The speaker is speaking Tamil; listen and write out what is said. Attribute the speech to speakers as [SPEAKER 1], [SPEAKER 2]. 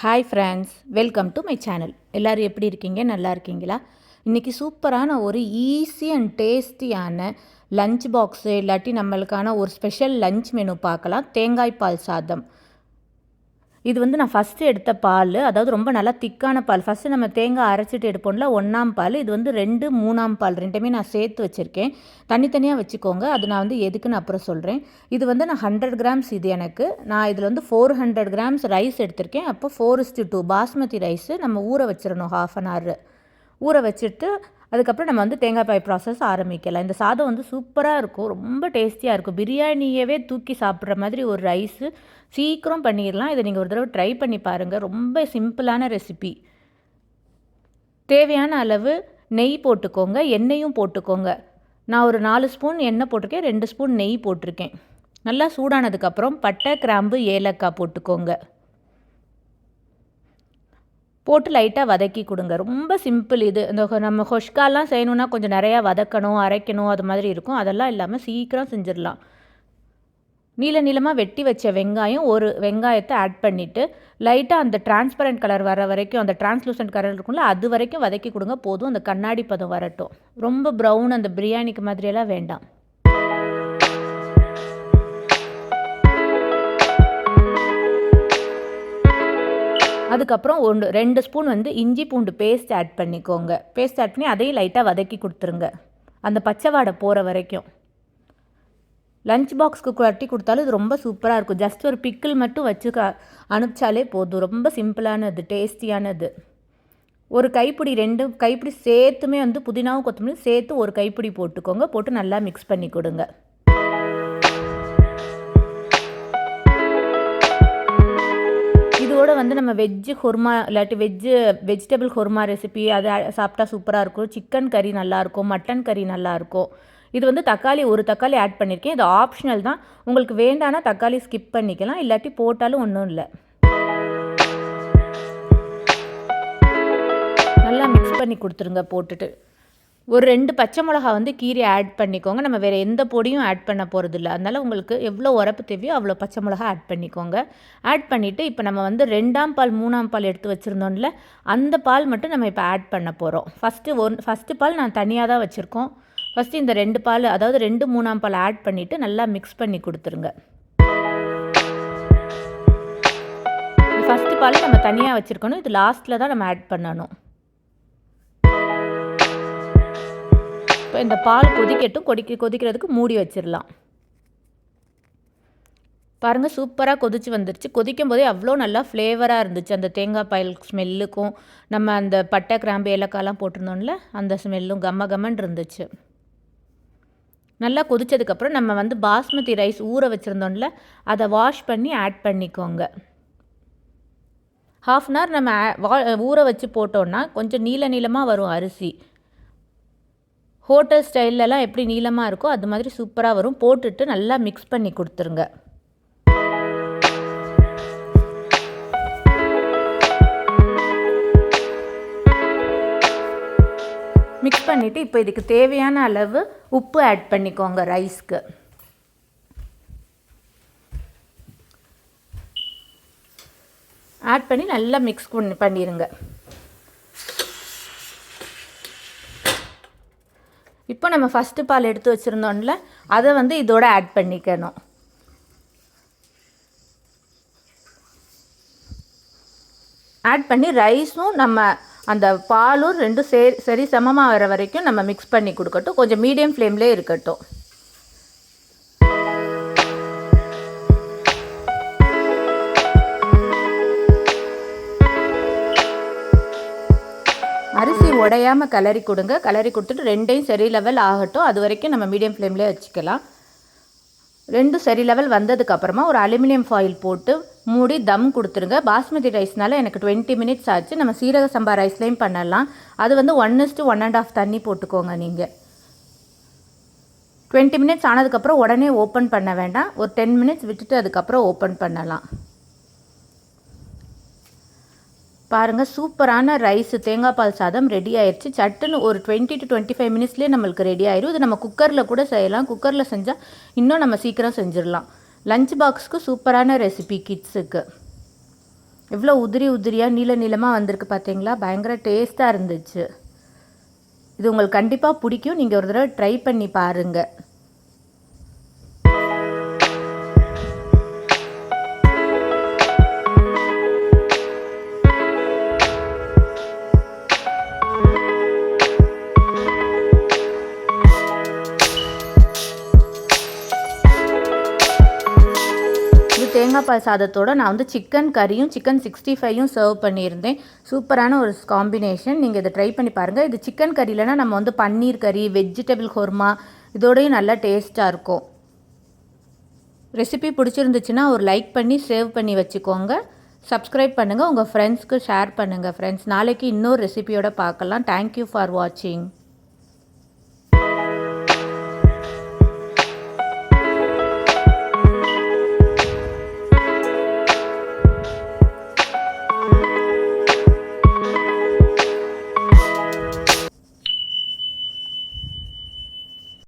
[SPEAKER 1] Hi friends, welcome to my channel. எல்லோரும் எப்படி இருக்கீங்க? நல்லா இருக்கீங்களா? இன்றைக்கி சூப்பரான ஒரு ஈஸி அண்ட் டேஸ்டியான லஞ்ச் பாக்ஸு இல்லாட்டி நம்மளுக்கான ஒரு ஸ்பெஷல் லஞ்ச் மெனு பார்க்கலாம். தேங்காய் பால் சாதம். இது நான் ஃபஸ்ட்டு எடுத்த பால், அதாவது ரொம்ப நல்லா திக்கான பால். ஃபஸ்ட்டு நம்ம தேங்காய் அரைச்சிட்டு எடுப்போம்ல, 1ஆம் பால். இது 2 3ஆம் பால் ரெண்டுமே நான் சேர்த்து வச்சுருக்கேன். தனித்தனியாக வச்சுக்கோங்க. அது நான் எதுக்குன்னு அப்புறம் சொல்கிறேன். இது நான் 100 கிராம்ஸ். இது எனக்கு நான் இதில் 400 கிராம்ஸ் ரைஸ் எடுத்திருக்கேன். அப்போ 4:2 பாஸ்மதி ரைஸு நம்ம ஊற வச்சிடணும். 1/2 hour ஊற வச்சுட்டு அதுக்கப்புறம் நம்ம தேங்காய் பால் ப்ராசஸ் ஆரம்பிக்கலாம். இந்த சாதம் சூப்பராக இருக்கும், ரொம்ப டேஸ்டியாக இருக்கும். பிரியாணியவே தூக்கி சாப்பிட்ற மாதிரி ஒரு ரைஸு சீக்கிரம் பண்ணிடலாம். இதை நீங்கள் ஒரு தடவை ட்ரை பண்ணி பாருங்கள். ரொம்ப சிம்பிளான ரெசிபி. தேவையான அளவு நெய் போட்டுக்கோங்க, எண்ணெயும் போட்டுக்கோங்க. நான் ஒரு 4 ஸ்பூன் எண்ணெய் போட்டிருக்கேன், 2 ஸ்பூன் நெய் போட்டிருக்கேன். நல்லா சூடானதுக்கப்புறம் பட்டை, கிராம்பு, ஏலக்காய் போட்டுக்கோங்க. போட்டு லைட்டாக வதக்கி கொடுங்க. ரொம்ப சிம்பிள் இது. நம்ம ஹொஷ்காலாம் செய்யணுன்னா கொஞ்சம் நிறையா வதக்கணும், அரைக்கணும், அது மாதிரி இருக்கும். அதெல்லாம் இல்லாமல் சீக்கிரம் செஞ்சிடலாம். நீளமாக வெட்டி வச்ச வெங்காயம், ஒரு வெங்காயத்தை ஆட் பண்ணிவிட்டு லைட்டாக அந்த டிரான்ஸ்பரண்ட் கலர் வர வரைக்கும், அந்த டிரான்ஸ்லூசன்ட் கலர் இருக்கும்ல, அது வரைக்கும் வதக்கி கொடுங்க. போதும், அந்த கண்ணாடி பதம் வரட்டும். ரொம்ப ப்ரௌன் அந்த பிரியாணிக்கு மாதிரியெல்லாம் வேண்டாம். அதுக்கப்புறம் 2 ஸ்பூன் இஞ்சி பூண்டு பேஸ்ட் ஆட் பண்ணிக்கோங்க. பேஸ்ட் ஆட் பண்ணி அதையும் லைட்டாக வதக்கி கொடுத்துருங்க, அந்த பச்சை வாடை போகிற வரைக்கும். லஞ்ச் பாக்ஸ்க்கு கட்டி கொடுத்தாலும் இது ரொம்ப சூப்பராக இருக்கும். ஜஸ்ட் ஒரு பிக்கிள் மட்டும் வச்சு அனுப்பிச்சாலே போதும். ரொம்ப சிம்பிளானது, டேஸ்டியானது. ஒரு கைப்பிடி 2 கைப்பிடி சேர்த்துமே புதினாவும் கொத்தமல்லியும் சேர்த்து ஒரு கைப்பிடி போட்டுக்கோங்க. போட்டு நல்லா மிக்ஸ் பண்ணி கொடுங்க. இதோட நம்ம வெஜ்ஜு குருமா இல்லாட்டி வெஜிடபிள் குருமா ரெசிபி அதை சாப்பிட்டா சூப்பராக இருக்கும். சிக்கன் கறி நல்லாயிருக்கும், மட்டன் கறி நல்லாயிருக்கும். இது தக்காளி, ஒரு தக்காளி ஆட் பண்ணியிருக்கேன். இது ஆப்ஷனல் தான். உங்களுக்கு வேண்டானா தக்காளி ஸ்கிப் பண்ணிக்கலாம், இல்லாட்டி போட்டாலும் ஒன்றும் இல்லை. நல்லா மிக்ஸ் பண்ணி கொடுத்துருங்க. போட்டுட்டு ஒரு 2 பச்சை மிளகா கீரி ஆட் பண்ணிக்கோங்க. நம்ம வேறு எந்த பொடியும் ஆட் பண்ண போகிறதில்ல. அதனால் உங்களுக்கு எவ்வளோ உரப்பு தேவையோ அவ்வளோ பச்சை மிளகா ஆட் பண்ணிக்கோங்க. ஆட் பண்ணிவிட்டு இப்போ நம்ம 2ஆம் பால் 3ஆம் பால் எடுத்து வச்சுருந்தோம்ல, அந்த பால் மட்டும் நம்ம இப்போ ஆட் பண்ண போகிறோம். ஃபஸ்ட்டு பால் நான் தனியாக தான் வச்சுருக்கோம். ஃபஸ்ட்டு இந்த 2 பால், அதாவது 2 3ஆம் பால் ஆட் பண்ணிவிட்டு நல்லா மிக்ஸ் பண்ணி கொடுத்துருங்க. ஃபஸ்ட்டு பால் நம்ம தனியாக வச்சுருக்கணும். இது லாஸ்ட்டில் தான் நம்ம ஆட் பண்ணணும். இப்போ இந்த பால் கொதிக்கட்டும். கொதிக்கிறதுக்கு மூடி வச்சிடலாம். பாருங்கள், சூப்பராக கொதிச்சு வந்துருச்சு. கொதிக்கும் போதே அவ்வளோ நல்லா ஃப்ளேவராக இருந்துச்சு. அந்த தேங்காய் பால் ஸ்மெல்லுக்கும் நம்ம அந்த பட்டை, கிராம்பு, ஏலக்காய்லாம் போட்டிருந்தோம்ல, அந்த ஸ்மெல்லும் கம்மன்னு இருந்துச்சு. நல்லா கொதிச்சதுக்கப்புறம் நம்ம பாஸ்மதி ரைஸ் ஊற வச்சுருந்தோம்ல, அதை வாஷ் பண்ணி ஆட் பண்ணிக்கோங்க. 1/2 hour நம்ம ஊற வச்சு போட்டோன்னா கொஞ்சம் நீளமாக வரும் அரிசி. ஹோட்டல் ஸ்டைல்லலாம் எப்படி நீளமாக இருக்கோ அது மாதிரி சூப்பராக வரும். போட்டுட்டு நல்லா மிக்ஸ் பண்ணி கொடுத்துருங்க. மிக்ஸ் பண்ணிவிட்டு இப்போ இதுக்கு தேவையான அளவு உப்பு ஆட் பண்ணிக்கோங்க. ரைஸ்க்கு ஆட் பண்ணி நல்லா மிக்ஸ் பண்ணிடுங்க. இப்போ நம்ம ஃபஸ்ட்டு பால் எடுத்து வச்சுருந்தோம்ல, அதை இதோட ஆட் பண்ணிக்கணும். ஆட் பண்ணி ரைஸும் நம்ம அந்த பாலும் 2 சரி சமமாக வர வரைக்கும் நம்ம மிக்ஸ் பண்ணி கொடுக்கட்டும். கொஞ்சம் மீடியம் ஃப்ளேம்லேயே இருக்கட்டும். அரிசி உடையாமல் கிளறி கொடுங்க. கிளறி கொடுத்துட்டு 2யும் சரி லெவல் ஆகட்டும். அது வரைக்கும் நம்ம மீடியம் ஃப்ளேம்லேயே வச்சுக்கலாம். 2 சரி லெவல் வந்ததுக்கப்புறமா ஒரு அலுமினியம் ஃபாயில் போட்டு மூடி தம் கொடுத்துருங்க. பாஸ்மதி ரைஸ்னால எனக்கு 20 minutes ஆச்சு. நம்ம சீரக சம்பா ரைஸ்லேயும் பண்ணலாம். அது 1:1.5 தண்ணி போட்டுக்கோங்க. நீங்கள் 20 minutes ஆனதுக்கப்புறம் உடனே ஓப்பன் பண்ண வேண்டாம். ஒரு 10 minutes விட்டுட்டு அதுக்கப்புறம் ஓப்பன் பண்ணலாம். பாருங்கள், சூப்பரான ரைஸு தேங்காய் பால் சாதம் ரெடி ஆயிடுச்சு. சட்டுன்னு ஒரு 20 to 25 minutesலேயே நம்மளுக்கு ரெடி ஆயிடும். இது நம்ம குக்கரில் கூட செய்யலாம். குக்கரில் செஞ்சால் இன்னும் நம்ம சீக்கிரம் செஞ்சிடலாம். லஞ்ச் பாக்ஸுக்கு சூப்பரான ரெசிபி கிட்ஸுக்கு. எவ்வளோ உதிரி உதிரியாக நீளமாக வந்திருக்கு பார்த்தீங்களா? பயங்கர டேஸ்ட்டாக இருந்துச்சு. இது உங்களுக்கு கண்டிப்பாக பிடிக்கும். நீங்கள் ஒரு தடவை ட்ரை பண்ணி பாருங்கள். தேங்காய் பால் சாதத்தோடு நான் வந்து சிக்கன் கறியும் சிக்கன் 65யும் சர்வ் பண்ணியிருந்தேன். சூப்பரான ஒரு காம்பினேஷன். நீங்கள் இதை ட்ரை பண்ணி பாருங்கள். இது சிக்கன் கறிலனா நம்ம வந்து பன்னீர் கறி, வெஜிடபிள் குருமா இதோடையும் நல்லா டேஸ்ட்டாக இருக்கும். ரெசிபி பிடிச்சிருந்துச்சுன்னா ஒரு லைக் பண்ணி சேவ் பண்ணி வச்சுக்கோங்க. சப்ஸ்கிரைப் பண்ணுங்கள். உங்கள் ஃப்ரெண்ட்ஸ்க்கு ஷேர் பண்ணுங்கள். ஃப்ரெண்ட்ஸ், நாளைக்கு இன்னொரு ரெசிபியோட பார்க்கலாம். தேங்க்யூ ஃபார் வாட்சிங்.